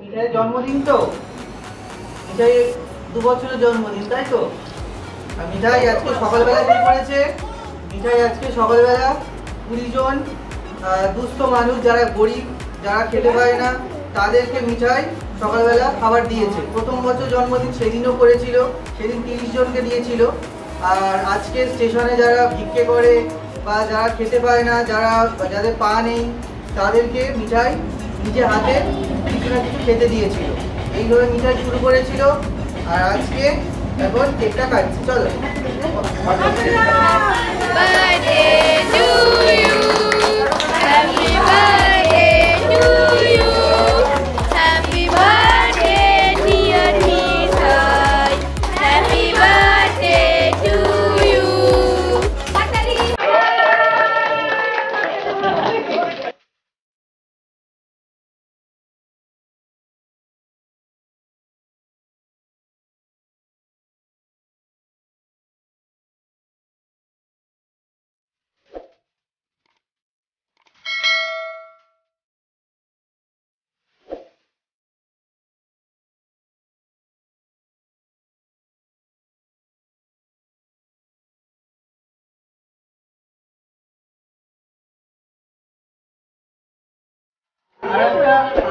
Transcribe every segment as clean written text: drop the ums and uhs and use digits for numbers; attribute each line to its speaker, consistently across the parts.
Speaker 1: মিঠাইয়ের জন্মদিন তো, মিঠাই 2 বছরের জন্মদিন, তাই তো? আর মিঠাই আজকে সকালবেলা কি করেছে? মিঠাই আজকে সকালবেলা 20 জন দুস্থ মানুষ, যারা গরিব, যারা খেতে পায় না, তাদেরকে মিঠাই সকালবেলা খাবার দিয়েছে। প্রথম বছর জন্মদিন সেদিনও করেছিল, সেদিন 30 জনকে দিয়েছিল। আর আজকে স্টেশনে যারা ভিক্ষে করে বা যারা খেতে পায় না, যাদের পা নেই, তাদেরকে মিঠাই নিজে হাতে কিছু না কিছু খেতে দিয়েছিল। এইভাবে মিঠাই শুরু করেছিল। আর আজকে এখন কেকটা কাটছি, চলো।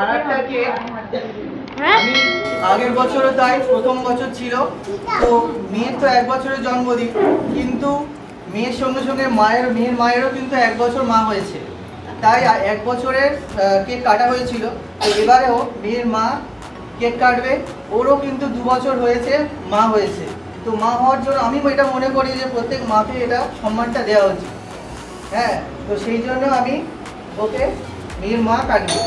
Speaker 1: আরেকটা কেক আমি আগের বছরও তাই, প্রথম বছর ছিল তো, মেয়ের তো 1 বছরের জন্মদিন, কিন্তু মেয়ের সঙ্গে সঙ্গে মেয়ের মায়েরও কিন্তু 1 বছর মা হয়েছে, তাই 1 বছরের কেক কাটা হয়েছিল। তো এবারেও মেয়ের মা কেক কাটবে, ওরও কিন্তু 2 বছর হয়েছে, মা হয়েছে। তো মা হওয়ার জন্য আমি এটা মনে করি যে প্রত্যেক মাকে এটা সম্মানটা দেওয়া উচিত। হ্যাঁ, তো সেই জন্য আমি ওকে মেয়ের মা কাটবে।